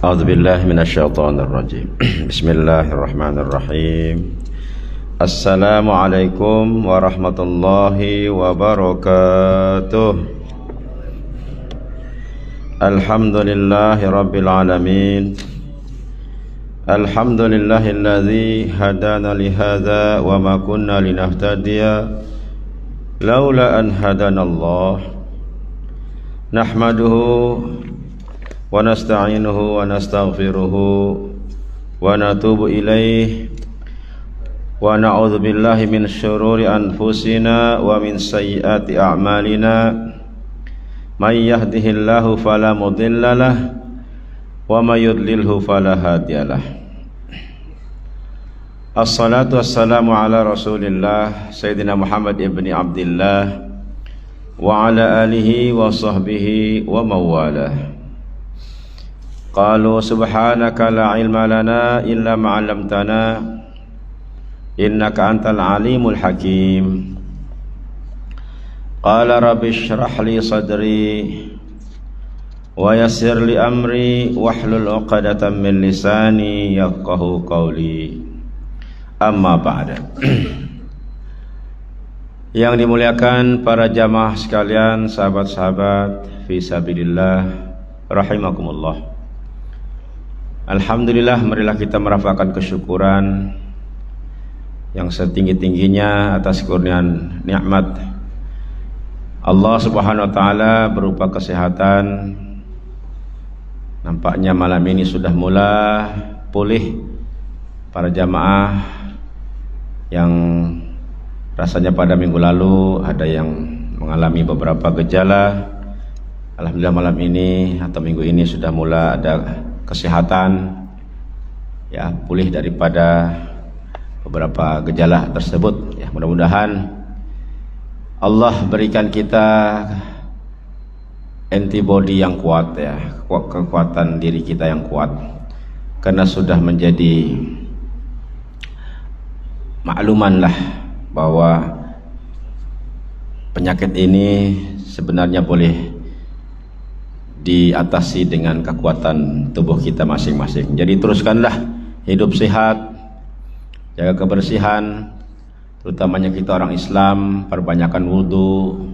A'udzu billahi minasyaitonir rajim. Bismillahirrahmanirrahim. Assalamualaikum warahmatullahi wabarakatuh. Alhamdulillahi rabbil alamin. Alhamdulillahilladzi hadana li hadza wa ma kunna linahtadiya laula an hadanallah. Nahmaduhu wa nasta'inuhu wa nastaghfiruhu wa natubu ilaih wa na'udzu billahi min syururi anfusina wa min sayyiati a'malina may yahdihillahu fala mudhillalah wa may yudlilhu fala hadiyalah. Assalatu wassalamu ala Rasulillah Sayyidina Muhammad ibni Abdillah wa ala alihi wa sahbihi wa mawalah. Qalu subhanaka la ilma lana illa ma 'allamtana innaka antal alimul hakim. Qala rabbi shrah li sadri wa yassir li amri wahlul 'uqdatam min lisani yafqahu qawli. Amma ba'da. Yang dimuliakan para jamaah sekalian, sahabat-sahabat fi sabilillah rahimakumullah. Alhamdulillah, marilah kita merapatkan kesyukuran yang setinggi-tingginya atas kurniaan nikmat Allah Subhanahu wa taala berupa kesehatan. Nampaknya malam ini sudah mulai pulih para jamaah yang rasanya pada minggu lalu ada yang mengalami beberapa gejala. Alhamdulillah malam ini atau minggu ini sudah mulai ada kesehatan, ya, pulih daripada beberapa gejala tersebut. Ya, mudah-mudahan Allah berikan kita antibody yang kuat, ya, kekuatan diri kita yang kuat, karena sudah menjadi makluman lah bahwa penyakit ini sebenarnya boleh diatasi dengan kekuatan tubuh kita masing-masing. Jadi teruskanlah hidup sehat, jaga kebersihan, terutamanya kita orang Islam, perbanyakkan wudu,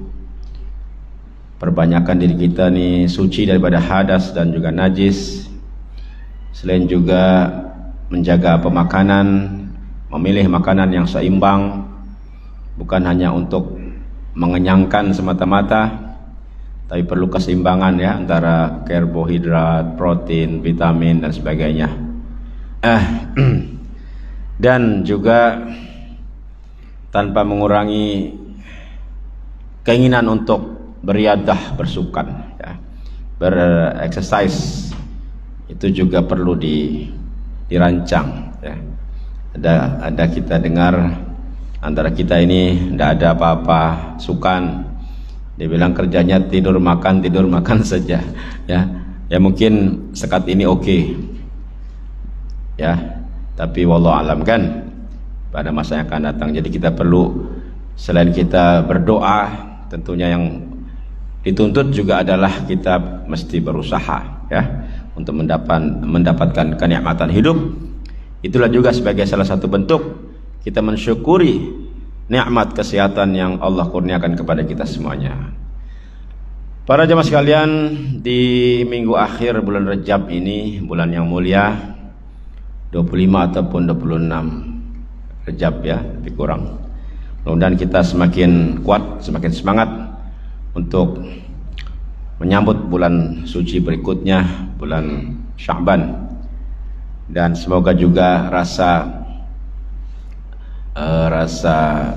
perbanyakkan diri kita nih suci daripada hadas dan juga najis. Selain juga menjaga pemakanan, memilih makanan yang seimbang, bukan hanya untuk mengenyangkan semata-mata, tapi perlu keseimbangan, ya, antara karbohidrat, protein, vitamin dan sebagainya. Dan juga tanpa mengurangi keinginan untuk beriadah, bersukan, ya, berexercise, itu juga perlu dirancang, ya. Ada kita dengar antara kita ini tidak ada apa-apa sukan. Dia bilang kerjanya tidur makan saja, ya. Ya mungkin sekat ini oke, ya, tapi wallahu alam kan pada masa yang akan datang. Jadi kita perlu, selain kita berdoa, tentunya yang dituntut juga adalah kita mesti berusaha, ya, untuk mendapatkan kenikmatan hidup. Itulah juga sebagai salah satu bentuk kita mensyukuri nikmat kesehatan yang Allah kurniakan kepada kita semuanya. Para jemaah sekalian, di minggu akhir bulan Rajab ini, bulan yang mulia, 25 ataupun 26 Rajab, ya, lebih kurang. Mudah-mudahan kita semakin kuat, semakin semangat untuk menyambut bulan suci berikutnya, bulan Sya'ban. Dan semoga juga rasa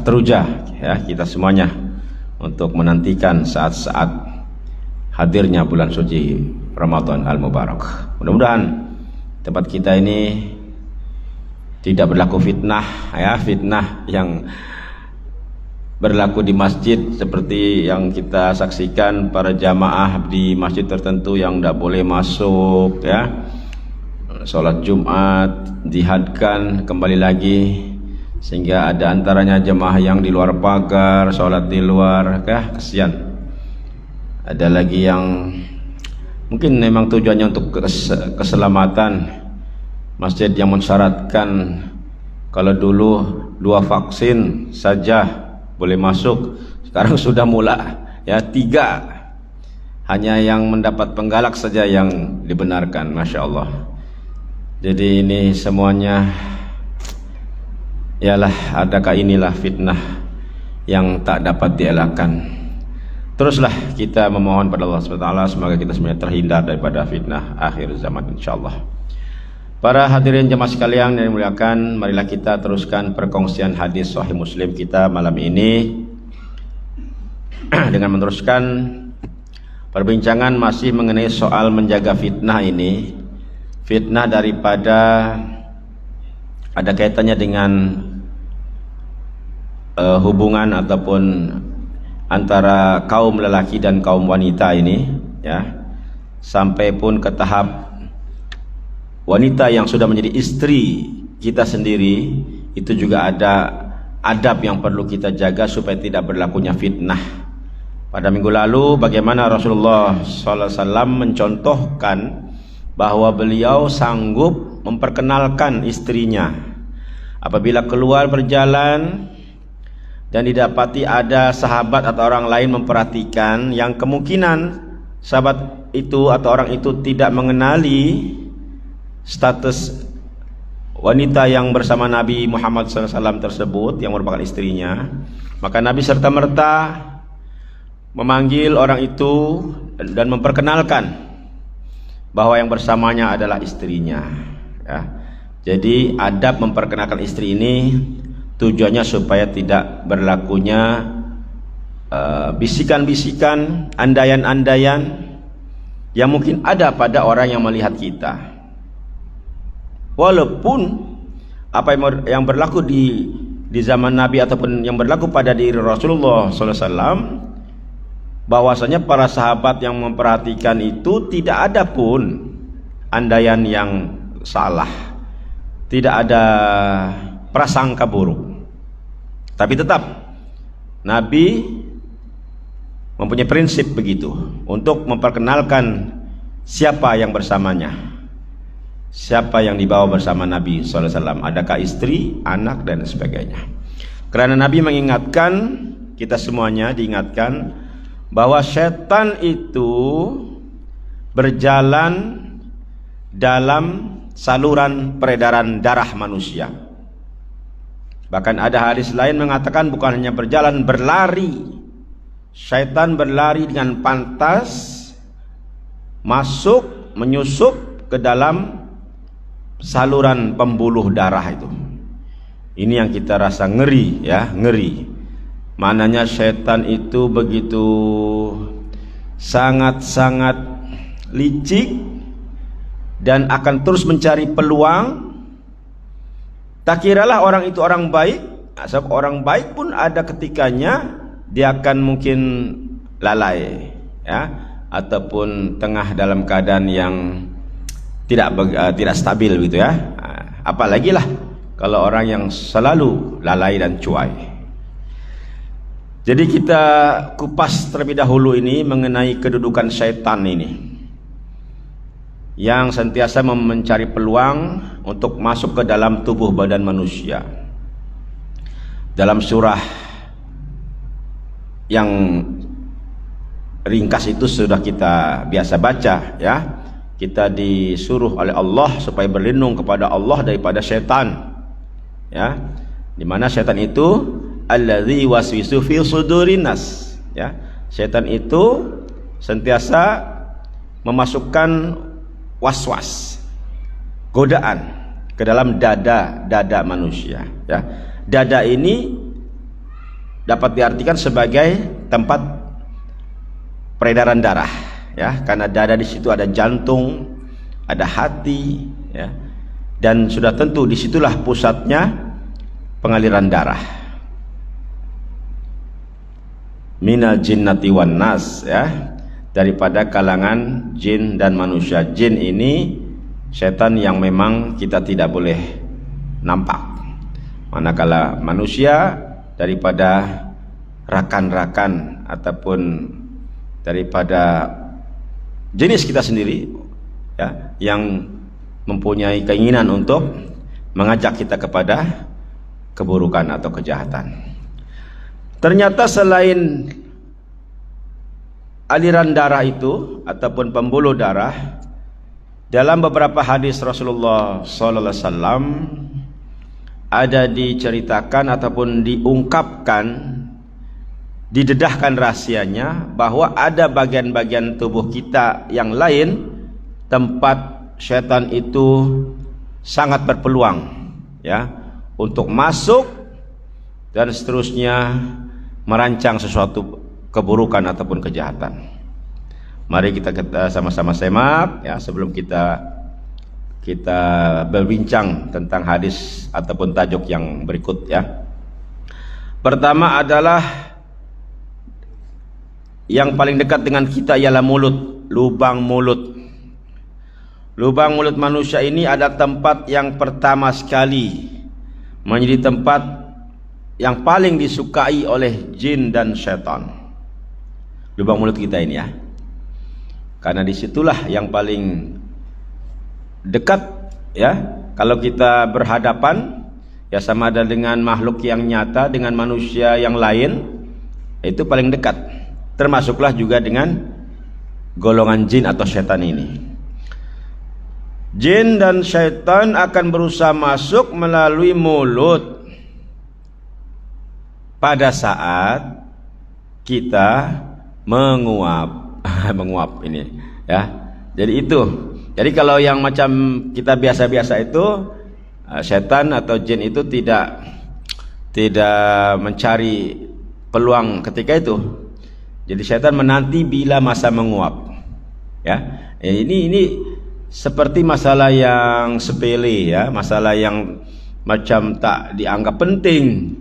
teruja, ya, kita semuanya untuk menantikan saat-saat hadirnya bulan suci Ramadan al-Mubarak. Mudah-mudahan tempat kita ini tidak berlaku fitnah, ya, fitnah yang berlaku di masjid seperti yang kita saksikan para jamaah di masjid tertentu yang tidak boleh masuk, ya, sholat Jumat dihadkan kembali lagi, sehingga ada antaranya jemaah yang di luar pagar, sholat di luar, kasihan. Ada lagi yang mungkin memang tujuannya untuk keselamatan. Masjid yang mensyaratkan kalau dulu 2 vaksin saja boleh masuk, sekarang sudah mula ya 3, hanya yang mendapat penggalak saja yang dibenarkan. Masya Allah. Jadi ini semuanya ialah adakah inilah fitnah yang tak dapat dielakkan. Teruslah kita memohon pada Allah SWT semoga kita semuanya terhindar daripada fitnah akhir zaman insyaallah. Para hadirin jemaah sekalian yang dimuliakan, marilah kita teruskan perkongsian hadis Sahih Muslim kita malam ini dengan meneruskan perbincangan masih mengenai soal menjaga fitnah ini. Fitnah daripada ada kaitannya dengan hubungan ataupun antara kaum lelaki dan kaum wanita ini, ya, sampai pun ke tahap wanita yang sudah menjadi istri kita sendiri itu juga ada adab yang perlu kita jaga supaya tidak berlakunya fitnah. Pada minggu lalu bagaimana Rasulullah SAW mencontohkan bahwa beliau sanggup memperkenalkan istrinya apabila keluar berjalan dan didapati ada sahabat atau orang lain memperhatikan yang kemungkinan sahabat itu atau orang itu tidak mengenali status wanita yang bersama Nabi Muhammad SAW tersebut yang merupakan istrinya, maka Nabi serta-merta memanggil orang itu dan memperkenalkan bahwa yang bersamanya adalah istrinya, ya. Jadi adab memperkenalkan istri ini tujuannya supaya tidak berlakunya bisikan-bisikan, andaian-andaian yang mungkin ada pada orang yang melihat kita. Walaupun apa yang berlaku di zaman Nabi ataupun yang berlaku pada diri Rasulullah SAW, bahwasanya para sahabat yang memperhatikan itu tidak ada pun andaian yang salah, tidak ada prasangka buruk. Tapi tetap Nabi mempunyai prinsip begitu untuk memperkenalkan siapa yang bersamanya, siapa yang dibawa bersama Nabi SAW, adakah istri, anak dan sebagainya. Karena Nabi mengingatkan kita semuanya, diingatkan bahwa setan itu berjalan dalam saluran peredaran darah manusia. Bahkan ada hadis lain mengatakan bukan hanya berjalan, berlari. Syaitan berlari dengan pantas masuk, menyusup ke dalam saluran pembuluh darah itu. Ini yang kita rasa ngeri, ya, ngeri. Mananya setan itu begitu sangat-sangat licik dan akan terus mencari peluang. Tak kiralah orang itu orang baik, sebab orang baik pun ada ketikanya dia akan mungkin lalai, ya, ataupun tengah dalam keadaan yang tidak stabil gitu, ya. Apalagi lah kalau orang yang selalu lalai dan cuai. Jadi kita kupas terlebih dahulu ini mengenai kedudukan syaitan ini yang senantiasa mencari peluang untuk masuk ke dalam tubuh badan manusia. Dalam surah yang ringkas itu sudah kita biasa baca, ya. Kita disuruh oleh Allah supaya berlindung kepada Allah daripada syaitan, ya. Di mana syaitan itu alladzi waswisu fi sudurin nas, ya. Syaitan itu sentiasa memasukkan waswas, godaan ke dalam dada manusia, ya. Dada ini dapat diartikan sebagai tempat peredaran darah, ya, karena dada di situ ada jantung, ada hati, ya, dan sudah tentu disitulah pusatnya pengaliran darah. Minal jinnati wan nas, ya, daripada kalangan jin dan manusia. Jin ini setan yang memang kita tidak boleh nampak, manakala manusia daripada rakan-rakan ataupun daripada jenis kita sendiri, ya, yang mempunyai keinginan untuk mengajak kita kepada keburukan atau kejahatan. Ternyata selain aliran darah itu ataupun pembuluh darah, dalam beberapa hadis Rasulullah sallallahu alaihi wasallam ada diceritakan ataupun diungkapkan, didedahkan rahasianya bahwa ada bagian-bagian tubuh kita yang lain tempat syaitan itu sangat berpeluang, ya, untuk masuk dan seterusnya merancang sesuatu keburukan ataupun kejahatan. Mari kita sama-sama semak, ya, sebelum kita berbincang tentang hadis ataupun tajuk yang berikut, ya. Pertama adalah yang paling dekat dengan kita ialah mulut, lubang mulut. Lubang mulut manusia ini adalah tempat yang pertama sekali menjadi tempat yang paling disukai oleh jin dan syaitan. Lubang mulut kita ini, ya. Karena disitulah yang paling dekat, ya. Kalau kita berhadapan, ya, sama ada dengan makhluk yang nyata, dengan manusia yang lain, itu paling dekat. Termasuklah juga dengan golongan jin atau syaitan ini. Jin dan syaitan akan berusaha masuk melalui mulut pada saat kita menguap. Menguap ini, ya. Jadi itu. Jadi kalau yang macam kita biasa-biasa itu, syaitan atau jin itu tidak mencari peluang ketika itu. Jadi syaitan menanti bila masa menguap, ya. Ini seperti masalah yang sepele, ya, masalah yang macam tak dianggap penting.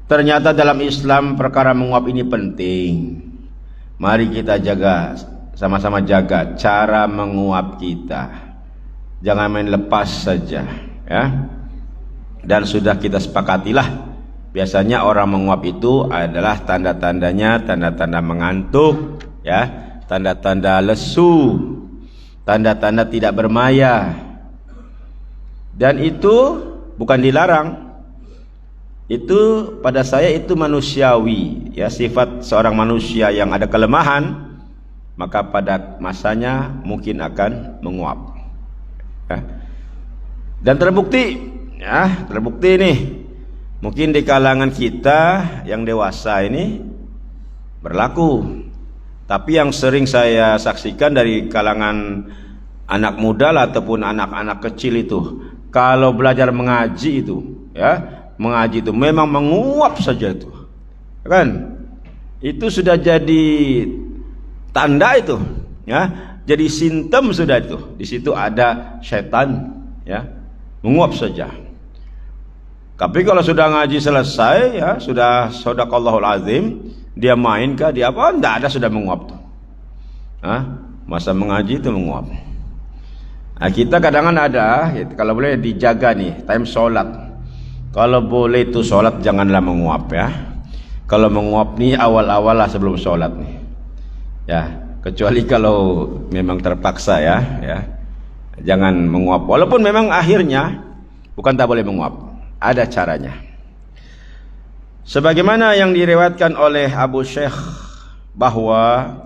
Ternyata dalam Islam perkara menguap ini penting. Mari kita jaga, sama-sama jaga cara menguap kita. Jangan main lepas saja, ya. Dan sudah kita sepakatilah, biasanya orang menguap itu adalah tanda-tandanya tanda-tanda mengantuk, ya, tanda-tanda lesu, tanda-tanda tidak bermaya. Dan itu bukan dilarang. Itu pada saya itu manusiawi, ya, sifat seorang manusia yang ada kelemahan, maka pada masanya mungkin akan menguap, ya. Dan terbukti, ya, terbukti nih, mungkin di kalangan kita yang dewasa ini berlaku. Tapi yang sering saya saksikan dari kalangan anak muda lah, ataupun anak-anak kecil itu, kalau belajar mengaji itu, ya, mengaji itu memang menguap saja itu, kan? Itu sudah jadi tanda itu, ya, jadi simptom sudah itu. Di situ ada syaitan, ya, menguap saja. Tapi kalau sudah ngaji selesai, ya, sudah shadaqallahul azim, dia main kah, dia apa, enggak ada, sudah menguap tuh. Masa mengaji itu menguap. Nah, kita kadang-kadang ada, gitu, kalau boleh dijaga nih time sholat. Kalau boleh itu sholat janganlah menguap, ya. Kalau menguap nih awal-awal lah sebelum sholat nih, ya. Kecuali kalau memang terpaksa, ya, jangan menguap. Walaupun memang akhirnya bukan tak boleh menguap, ada caranya. Sebagaimana yang diriwayatkan oleh Abu Syekh bahwa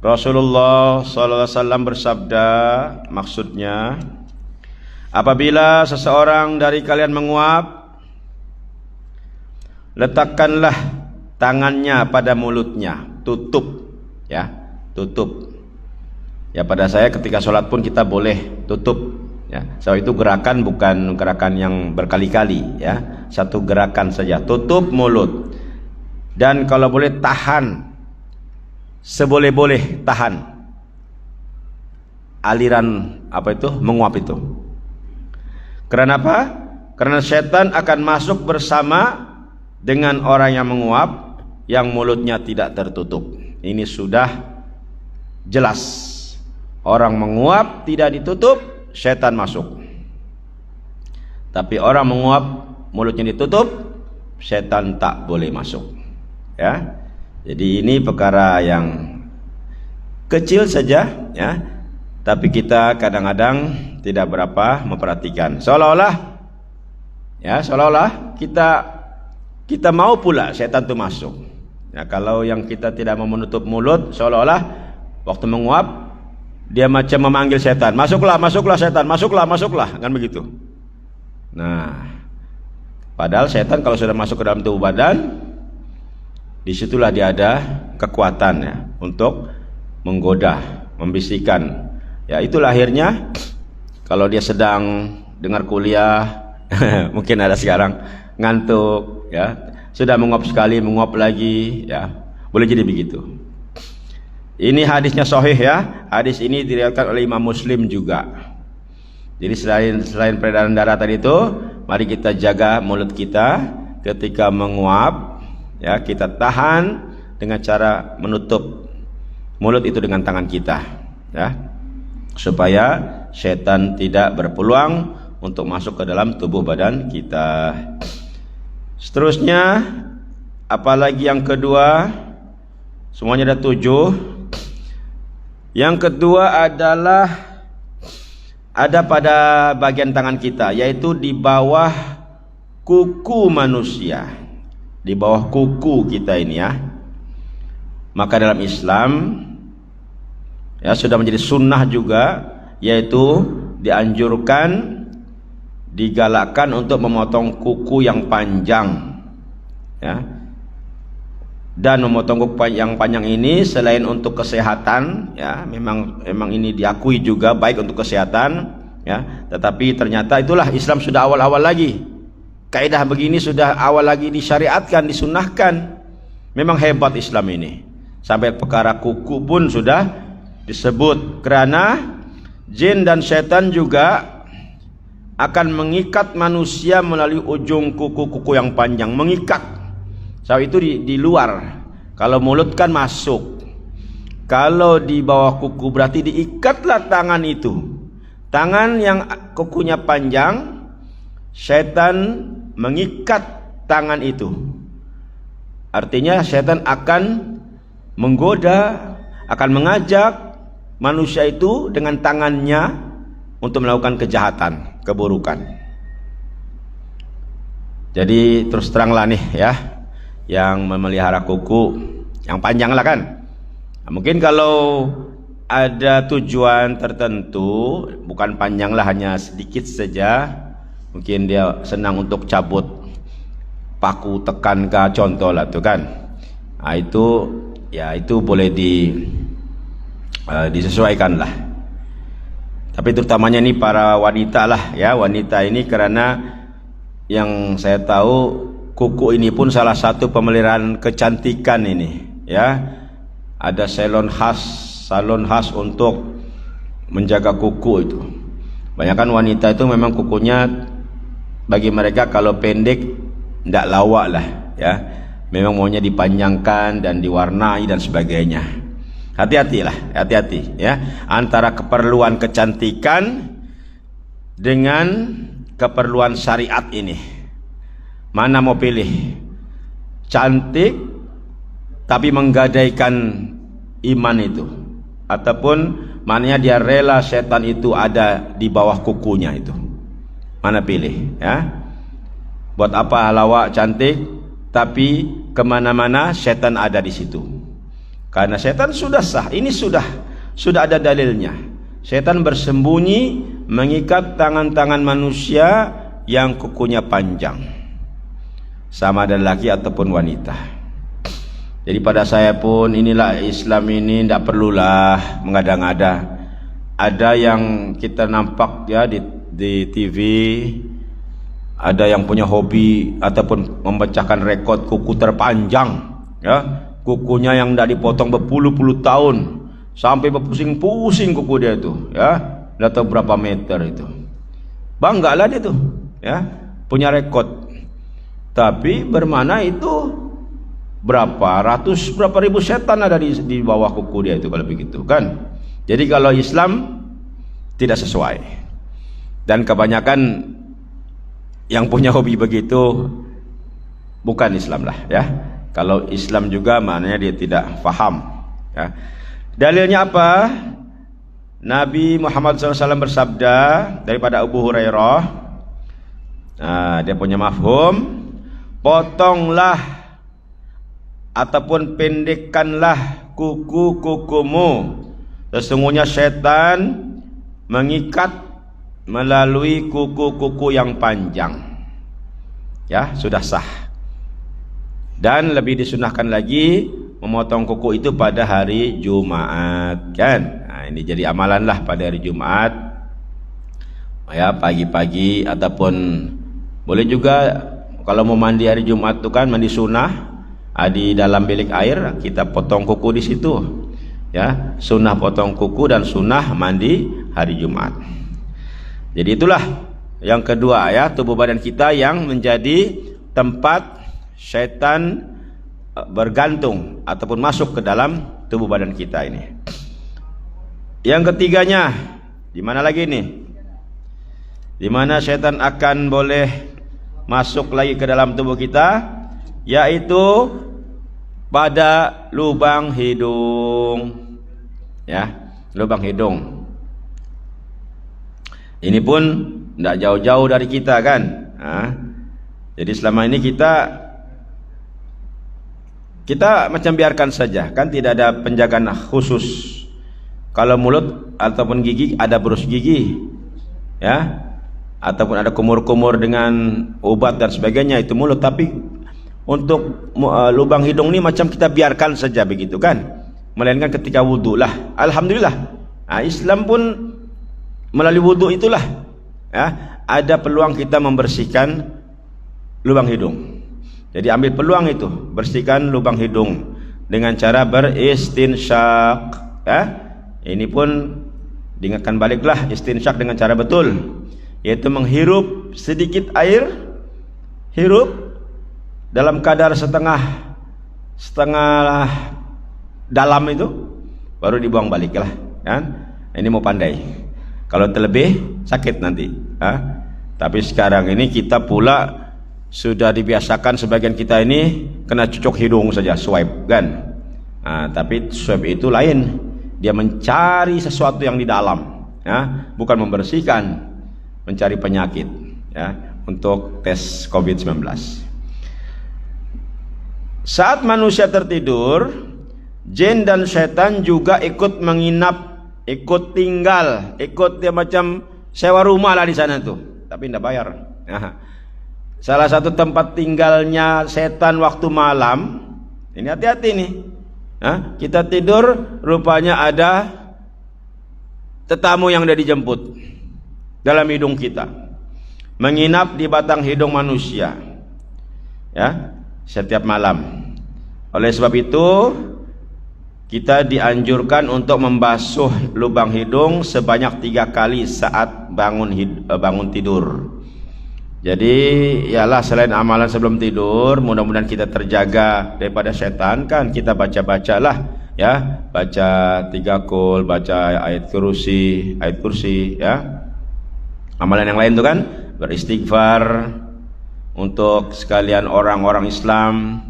Rasulullah SAW bersabda, maksudnya, apabila seseorang dari kalian menguap, letakkanlah tangannya pada mulutnya, tutup, ya, tutup. Ya, pada saya ketika sholat pun kita boleh tutup, ya. So itu gerakan, bukan gerakan yang berkali-kali, ya, satu gerakan saja, tutup mulut. Dan kalau boleh tahan, seboleh-boleh tahan aliran apa itu menguap itu. Karena apa? Karena setan akan masuk bersama dengan orang yang menguap, yang mulutnya tidak tertutup. Ini sudah jelas. Orang menguap tidak ditutup, setan masuk. Tapi orang menguap mulutnya ditutup, setan tak boleh masuk, ya. Jadi ini perkara yang kecil saja, ya. Tapi kita kadang-kadang tidak berapa memperhatikan. Seolah-olah kita mau pula setan itu masuk. Ya, kalau yang kita tidak mau menutup mulut, seolah-olah waktu menguap dia macam memanggil setan, masuklah, masuklah setan, masuklah, masuklah, kan begitu. Nah, padahal setan kalau sudah masuk ke dalam tubuh badan, disitulah dia ada kekuatan ya untuk menggoda, membisikkan. Ya, itulah akhirnya kalau dia sedang dengar kuliah, mungkin ada sekarang ngantuk, ya, sudah menguap sekali, menguap lagi, ya, boleh jadi begitu. Ini hadisnya sahih ya. Hadis ini diriwayatkan oleh Imam Muslim juga. Jadi selain peredaran darah tadi itu, mari kita jaga mulut kita ketika menguap, ya, kita tahan dengan cara menutup mulut itu dengan tangan kita, ya, supaya setan tidak berpeluang untuk masuk ke dalam tubuh badan kita. Seterusnya, apalagi yang kedua, semuanya ada 7. Yang kedua adalah ada pada bagian tangan kita, yaitu di bawah kuku manusia, di bawah kuku kita ini ya. Maka dalam Islam ya sudah menjadi sunnah juga, yaitu dianjurkan, digalakkan untuk memotong kuku yang panjang, ya. Dan memotong kuku yang panjang ini selain untuk kesehatan, ya, memang ini diakui juga baik untuk kesehatan, ya. Tetapi ternyata itulah Islam sudah awal-awal lagi. Kaidah begini sudah awal lagi disyariatkan, disunnahkan. Memang hebat Islam ini. Sampai perkara kuku pun sudah disebut, karena jin dan setan juga akan mengikat manusia melalui ujung kuku-kuku yang panjang, mengikat. So itu di luar. Kalau mulut kan masuk. Kalau di bawah kuku berarti diikatlah tangan itu. Tangan yang kukunya panjang, setan mengikat tangan itu. Artinya setan akan menggoda, akan mengajak manusia itu dengan tangannya untuk melakukan kejahatan, keburukan. Jadi terus teranglah nih ya, yang memelihara kuku yang panjang lah kan. Nah, mungkin kalau ada tujuan tertentu, bukan panjang lah, hanya sedikit saja, mungkin dia senang untuk cabut paku tekan ke contoh lah tuh kan. Nah, itu ya itu boleh disesuaikan lah. Tapi terutamanya ini para wanita lah ya, wanita ini, karena yang saya tahu kuku ini pun salah satu pemeliharaan kecantikan ini ya. Ada salon khas untuk menjaga kuku itu. Banyakan wanita itu memang kukunya bagi mereka kalau pendek tidak lawak lah ya. Memang maunya dipanjangkan dan diwarnai dan sebagainya. Hati-hati ya, antara keperluan kecantikan dengan keperluan syariat ini. Mana mau pilih? Cantik tapi menggadaikan iman itu, ataupun maknanya dia rela setan itu ada di bawah kukunya itu? Mana pilih ya? Buat apa lawak cantik tapi kemana-mana setan ada di situ? Karena setan sudah sah, ini sudah ada dalilnya. Setan bersembunyi mengikat tangan-tangan manusia yang kukunya panjang, sama ada laki ataupun wanita. Jadi pada saya pun inilah Islam ini, tidak perlulah mengada-ngada. Ada yang kita nampak ya di TV, ada yang punya hobi ataupun memecahkan rekod kuku terpanjang ya. Kukunya yang tidak dipotong berpuluh-puluh tahun, sampai berpusing-pusing kuku dia itu ya, tidak tahu berapa meter itu. Banggalah dia tuh ya, punya rekod. Tapi bermana itu berapa ribu setan ada di bawah kuku dia itu kalau begitu kan. Jadi kalau Islam tidak sesuai, dan kebanyakan yang punya hobi begitu bukan Islam lah ya. Kalau Islam juga maknanya dia tidak faham ya. Dalilnya apa? Nabi Muhammad SAW bersabda daripada Abu Hurairah, dia punya mafhum, potonglah ataupun pendekkanlah kuku-kukumu, sesungguhnya setan mengikat melalui kuku-kuku yang panjang. Ya, sudah sah. Dan lebih disunahkan lagi memotong kuku itu pada hari Jumat, kan? Nah, ini jadi amalan lah pada hari Jumat. Ya, pagi-pagi ataupun boleh juga kalau mau mandi hari Jumat itu kan mandi sunnah, di dalam bilik air kita potong kuku di situ. Ya, sunnah potong kuku dan sunnah mandi hari Jumat. Jadi itulah yang kedua ya, tubuh badan kita yang menjadi tempat syaitan bergantung ataupun masuk ke dalam tubuh badan kita ini. Yang ketiganya, di mana lagi nih? Di mana syaitan akan boleh masuk lagi ke dalam tubuh kita, yaitu pada lubang hidung. Ya, lubang hidung. Ini pun tidak jauh-jauh dari kita kan. Jadi selama ini kita macam biarkan saja, kan tidak ada penjagaan khusus. Kalau mulut ataupun gigi ada berus gigi, ya, ataupun ada kumur-kumur dengan obat dan sebagainya, itu mulut. Tapi untuk lubang hidung ini macam kita biarkan saja begitu kan, melainkan ketika wudhu lah. Alhamdulillah, Islam pun melalui wudhu itulah ya, ada peluang kita membersihkan lubang hidung. Jadi ambil peluang itu, bersihkan lubang hidung dengan cara beristinsyak ya. Ini pun diingatkan baliklah, istinsyak dengan cara betul, yaitu menghirup sedikit air, hirup dalam kadar setengah dalam itu, baru dibuang balik lah kan. Ini mau pandai, kalau terlebih sakit nanti. Tapi sekarang ini kita pula sudah dibiasakan, sebagian kita ini kena cucuk hidung saja, swipe kan. Tapi swipe itu lain, dia mencari sesuatu yang di dalam ya, bukan membersihkan, mencari penyakit ya, untuk tes COVID-19. Saat manusia tertidur, jin dan setan juga ikut menginap, ikut tinggal, ikut dia macam sewa rumah lah di sana tuh, tapi tidak bayar. Salah satu tempat tinggalnya setan waktu malam, ini hati-hati nih. Kita tidur, rupanya ada tetamu yang sudah dijemput dalam hidung kita, menginap di batang hidung manusia ya, setiap malam. Oleh sebab itu kita dianjurkan untuk membasuh lubang hidung sebanyak 3 kali saat bangun tidur. Jadi ialah selain amalan sebelum tidur, mudah-mudahan kita terjaga daripada setan kan, kita baca-bacalah ya, baca 3 qul, baca ayat kursi ya. Amalan yang lain itu kan beristighfar untuk sekalian orang-orang Islam.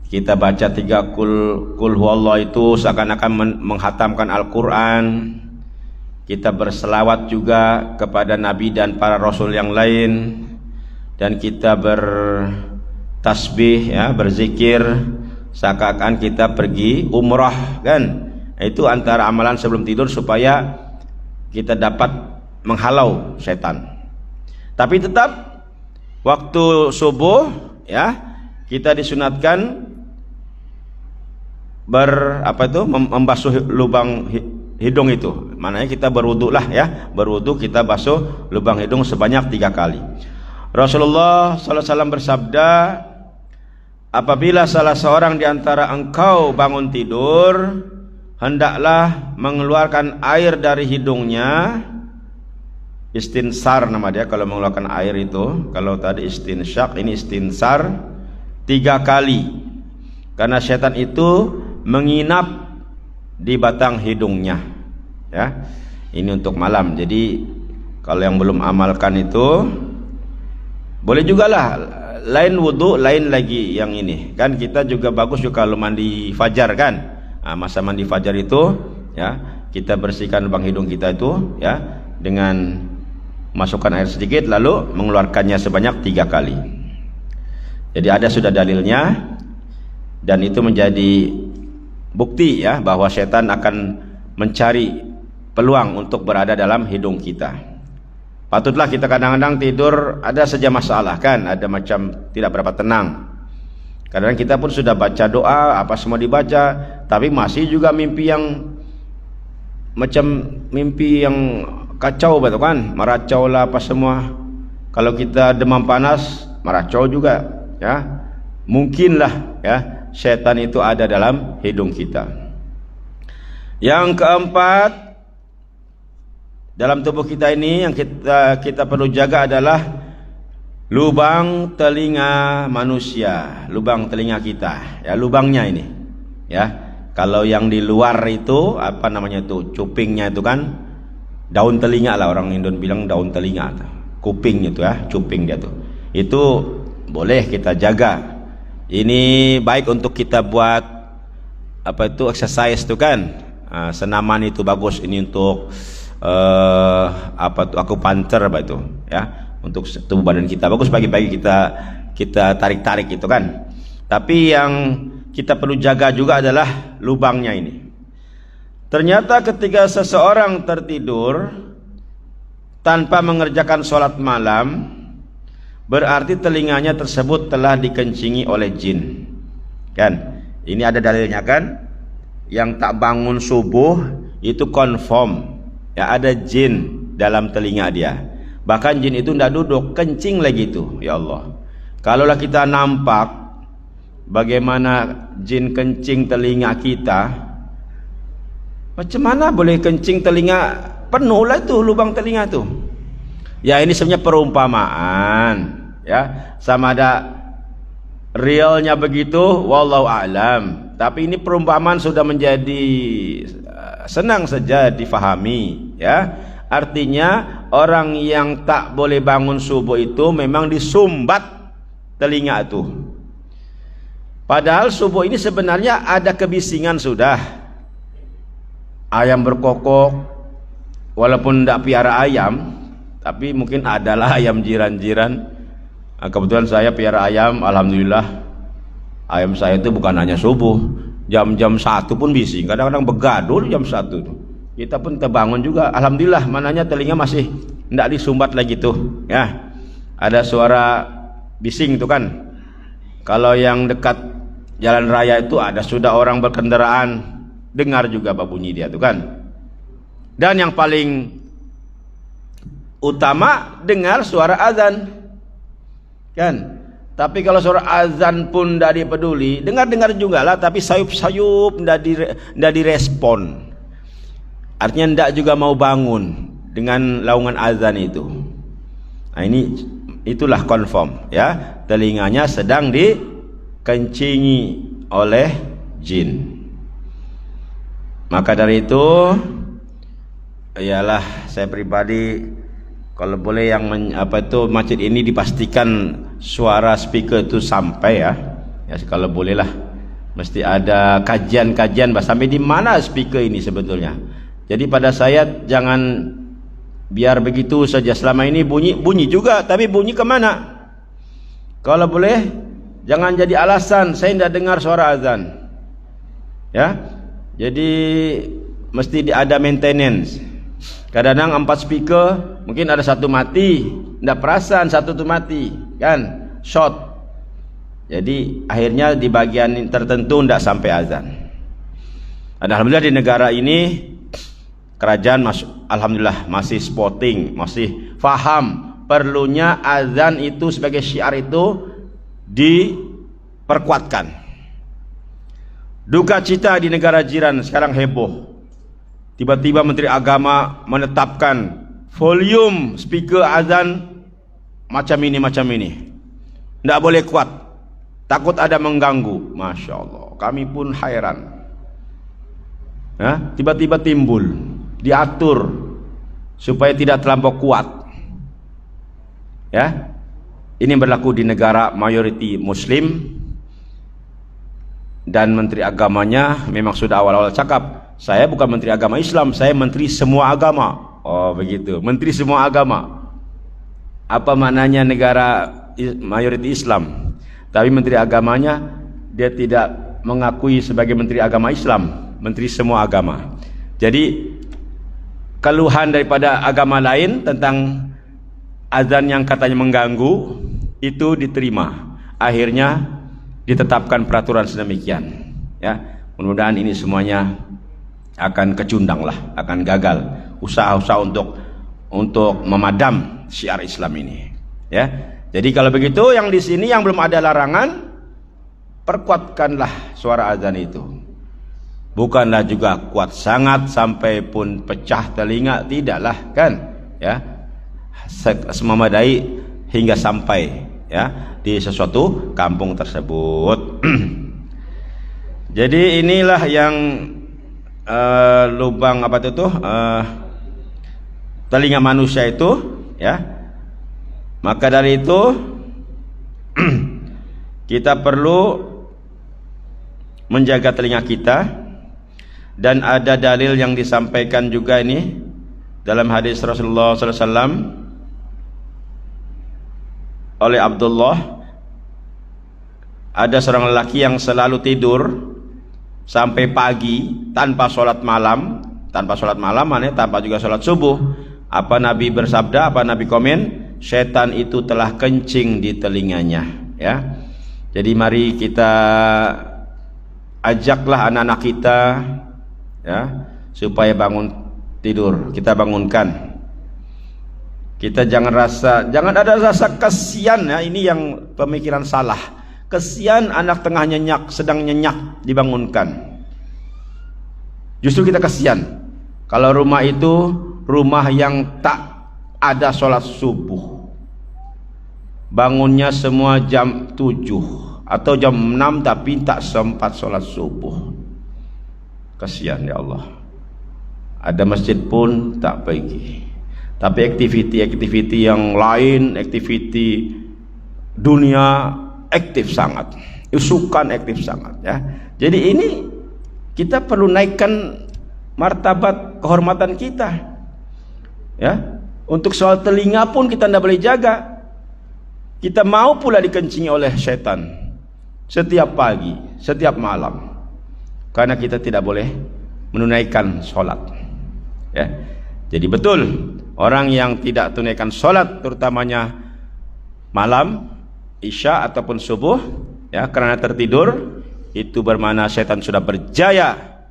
Kita baca 3 qul huwallah itu seakan-akan menghatamkan Al-Quran. Kita berselawat juga kepada Nabi dan para Rasul yang lain, dan kita bertasbih ya, berzikir seakan-akan kita pergi umrah kan. Itu antara amalan sebelum tidur supaya kita dapat menghalau setan. Tapi tetap waktu subuh ya, kita disunatkan membasuh lubang hidung itu. Maknanya kita berwudu lah ya, berwudu kita basuh lubang hidung sebanyak 3 kali. Rasulullah SAW bersabda, apabila salah seorang di antara engkau bangun tidur, hendaklah mengeluarkan air dari hidungnya. Istinsar nama dia kalau mengeluarkan air itu. Kalau tadi istinsyak, ini istinsar 3 kali. Karena setan itu menginap di batang hidungnya ya. Ini untuk malam. Jadi kalau yang belum amalkan itu boleh juga lah, lain wudu, lain lagi yang ini kan. Kita juga bagus juga kalau mandi fajar kan. masa mandi fajar itu, ya, kita bersihkan lubang hidung kita itu, ya, dengan masukkan air sedikit lalu mengeluarkannya sebanyak 3 kali. Jadi ada sudah dalilnya, dan itu menjadi bukti, ya, bahwa setan akan mencari peluang untuk berada dalam hidung kita. Patutlah kita kadang-kadang tidur ada saja masalah, kan, ada macam tidak berapa tenang. Kadang kita pun sudah baca doa, apa semua dibaca, tapi masih juga mimpi yang macam mimpi yang kacau, betul kan, meracau lah apa semua. Kalau kita demam panas, meracau juga, ya. Mungkinlah, ya, setan itu ada dalam hidung kita. Yang keempat, dalam tubuh kita ini yang kita perlu jaga adalah lubang telinga manusia, lubang telinga kita, ya, lubangnya ini, ya. Kalau yang di luar itu apa namanya itu, cupingnya itu kan, daun telinga lah, orang Indon bilang daun telinga, kuping itu, ya, cuping dia tuh. Itu boleh kita jaga. Ini baik untuk kita buat apa itu, exercise itu kan, senaman itu bagus. Ini untuk apa tuh, akupunktur apa itu, ya, untuk tubuh badan kita bagus, pagi-pagi kita tarik-tarik itu kan. Tapi yang kita perlu jaga juga adalah lubangnya ini. Ternyata ketika seseorang tertidur tanpa mengerjakan sholat malam, berarti telinganya tersebut telah dikencingi oleh jin, kan? Ini ada dalilnya, kan? Yang tak bangun subuh itu confirm, ya, ada jin dalam telinga dia. Bahkan jin itu tidak duduk, kencing lagi itu. Ya Allah, kalaulah kita nampak bagaimana jin kencing telinga kita, macam mana boleh kencing telinga, penuh lah itu lubang telinga itu. Ya, ini sebenarnya perumpamaan, ya, sama ada realnya begitu, wallahu a'lam. Tapi ini perumpamaan sudah menjadi senang saja difahami, ya. Artinya orang yang tak boleh bangun subuh itu memang disumbat telinga itu. Padahal subuh ini sebenarnya ada kebisingan sudah. Ayam berkokok, walaupun tidak piara ayam, tapi mungkin adalah ayam jiran-jiran. Kebetulan saya piara ayam, alhamdulillah. Ayam saya itu bukan hanya subuh, jam-jam 1 pun bising. Kadang-kadang begadul jam 1. Kita pun terbangun juga, alhamdulillah. Mananya telinga masih tidak disumbat lagi tuh, ya. Ada suara bising itu kan. Kalau yang dekat jalan raya itu ada sudah orang berkendaraan, dengar juga bunyi dia tuh kan. Dan yang paling utama dengar suara azan, kan. Tapi kalau suara azan pun tidak dipeduli, dengar-dengar juga lah, tapi sayup-sayup, tidak direspon. Artinya tidak juga mau bangun dengan laungan azan itu. Nah, itulah confirm, ya, telinganya sedang dikencingi oleh jin. Maka dari itu, ialah saya pribadi, kalau boleh yang masjid ini dipastikan suara speaker itu sampai, ya. Ya, kalau bolehlah, mesti ada kajian-kajian sampai di mana speaker ini sebetulnya. Jadi pada saya jangan biar begitu saja. Selama ini bunyi juga, tapi bunyi kemana? Kalau boleh jangan jadi alasan saya tidak dengar suara azan, ya. Jadi mesti ada maintenance. Kadang-kadang 4 speaker, mungkin ada 1 mati, tidak perasan 1 itu mati, kan, short. Jadi akhirnya di bagian tertentu tidak sampai azan. Alhamdulillah di negara ini kerajaan alhamdulillah masih spotting, masih faham perlunya azan itu sebagai syiar itu diperkuatkan. Duka cita di negara jiran sekarang heboh. Tiba-tiba Menteri Agama menetapkan volume speaker azan macam ini. Tidak boleh kuat, takut ada mengganggu. Masya Allah, kami pun heran. Tiba-tiba timbul, diatur supaya tidak terlampau kuat, ya. Ini berlaku di negara mayoriti Muslim. dan menteri agamanya memang sudah awal-awal cakap, saya bukan menteri agama Islam, saya menteri semua agama. Oh begitu, menteri semua agama. Apa maknanya negara mayoritas Islam, tapi menteri agamanya dia tidak mengakui sebagai menteri agama Islam, menteri semua agama. Jadi keluhan daripada agama lain tentang azan yang katanya mengganggu itu diterima, akhirnya ditetapkan peraturan sedemikian. Ya, mudah-mudahan ini semuanya akan kecundang lah, akan gagal usaha-usaha untuk memadam syiar Islam ini. Ya, jadi kalau begitu yang di sini yang belum ada larangan, perkuatkanlah suara azan itu. Bukanlah juga kuat sangat sampai pun pecah telinga, tidaklah kan, ya, sememadai hingga sampai ya di sesuatu kampung tersebut. Jadi inilah yang lubang apa itu tuh telinga manusia itu, ya. Maka dari itu kita perlu menjaga telinga kita. Dan ada dalil yang disampaikan juga ini dalam hadis Rasulullah SAW oleh Abdullah. Ada seorang lelaki yang selalu tidur sampai pagi tanpa sholat malam, tanpa juga sholat subuh. Apa Nabi bersabda, apa Nabi komen? Setan itu telah kencing di telinganya. Ya, jadi mari kita ajaklah anak-anak kita, ya, supaya bangun tidur, kita bangunkan. Kita jangan ada rasa kasihan, ya, ini yang pemikiran salah. Kasihan anak tengah nyenyak, sedang nyenyak, dibangunkan. Justru kita kasihan kalau rumah itu rumah yang tak ada sholat subuh, bangunnya semua jam 7 atau jam 6 tapi tak sempat sholat subuh. Kasihan ya Allah. Ada masjid pun tak pergi. Tapi aktiviti yang lain, aktiviti dunia aktif sangat. Usukan aktif sangat, ya. Jadi ini kita perlu naikkan martabat kehormatan kita. Ya. Untuk soal telinga pun kita tidak boleh jaga. Kita mau pula dikencingi oleh setan setiap pagi, setiap malam. Karena kita tidak boleh menunaikan sholat, ya. Jadi betul, orang yang tidak tunaikan sholat, terutamanya malam, isya ataupun subuh, ya, karena tertidur, itu bermakna setan sudah berjaya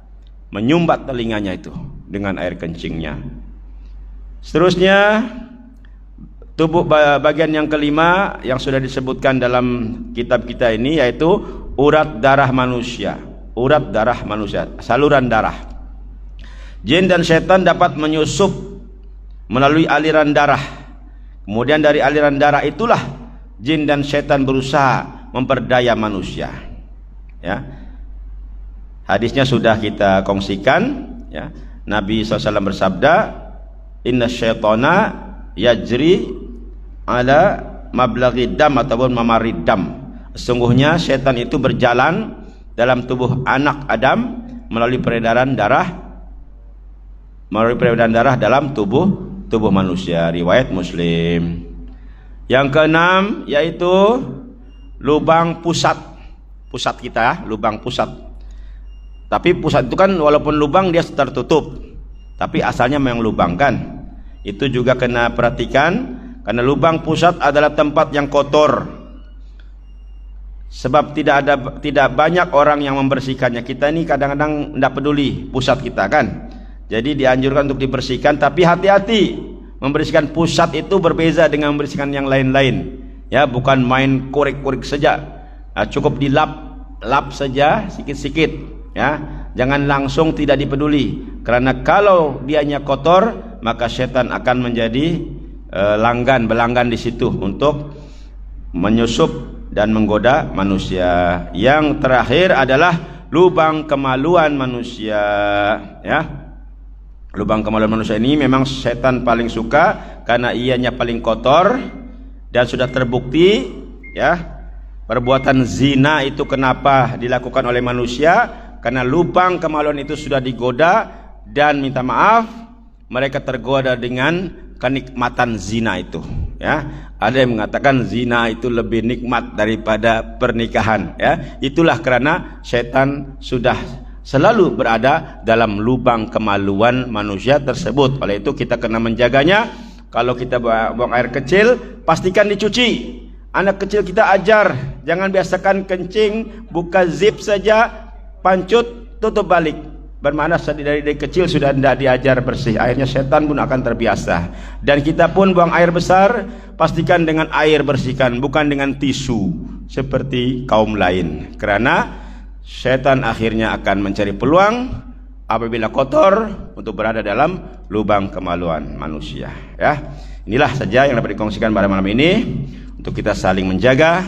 menyumbat telinganya itu dengan air kencingnya. Seterusnya, tubuh bagian yang kelima yang sudah disebutkan dalam kitab kita ini, yaitu urat darah manusia. Urat darah manusia, saluran darah. Jin dan setan dapat menyusup melalui aliran darah. Kemudian dari aliran darah itulah jin dan setan berusaha memperdaya manusia. Ya. Hadisnya sudah kita kongsikan, ya. Nabi SAW bersabda, "Inna syaitana yajri ala mablaghi dam ataupun mamarid dam." Sesungguhnya setan itu berjalan dalam tubuh anak Adam melalui peredaran darah dalam tubuh manusia. Riwayat Muslim. Yang keenam yaitu lubang pusat kita, lubang pusat. Tapi pusat itu kan walaupun lubang dia tertutup, tapi asalnya memang lubang kan. Itu juga kena perhatikan karena lubang pusat adalah tempat yang kotor. Sebab tidak banyak orang yang membersihkannya. Kita ini kadang-kadang tidak peduli pusat kita kan. Jadi dianjurkan untuk dibersihkan, tapi hati-hati. Membersihkan pusat itu berbeza dengan membersihkan yang lain-lain. Ya, bukan main korek-korek saja. Nah, cukup dilap saja sikit-sikit, ya. Jangan langsung tidak dipeduli. Karena kalau dianya kotor, maka setan akan menjadi belanggan di situ untuk menyusup dan menggoda manusia. Yang terakhir adalah lubang kemaluan manusia, ya. Lubang kemaluan manusia ini memang setan paling suka karena ianya paling kotor dan sudah terbukti, ya, Perbuatan zina itu kenapa dilakukan oleh manusia? Karena lubang kemaluan itu sudah digoda, dan minta maaf mereka tergoda dengan kenikmatan zina itu, ya. Ada yang mengatakan zina itu lebih nikmat daripada pernikahan, ya. Itulah karena setan sudah selalu berada dalam lubang kemaluan manusia tersebut. Oleh itu kita kena menjaganya. Kalau kita buang air kecil, pastikan dicuci. Anak kecil kita ajar, jangan biasakan kencing buka zip saja, pancut tutup balik. Bermakna dari kecil sudah tidak diajar bersih, akhirnya setan pun akan terbiasa. Dan kita pun buang air besar, pastikan dengan air bersihkan, bukan dengan tisu seperti kaum lain. Karena setan akhirnya akan mencari peluang apabila kotor untuk berada dalam lubang kemaluan manusia, ya. Inilah saja yang dapat dikongsikan pada malam ini, untuk kita saling menjaga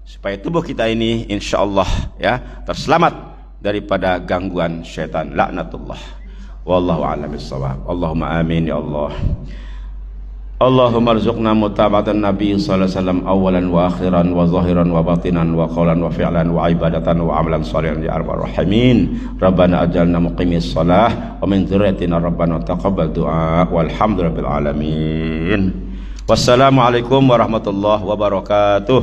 supaya tubuh kita ini insyaallah, ya, terselamat daripada gangguan syaitan, laknatullah. Wallahu a'lam bissawab. Allahumma amin ya Allah. Allahumma arzuqna mutaba'atan nabi sallallahu alaihi wasallam awalan wa akhiran wa zahiran wa batinan wa qawlan wa fi'lan wa ibadatan wa amalan shalihan ya arhamar rahimin. Rabbana ajalna muqimis shalah wa min dzurriyyatina rabbana taqabbal du'a walhamdulillahil alamin. Wassalamualaikum warahmatullahi wabarakatuh.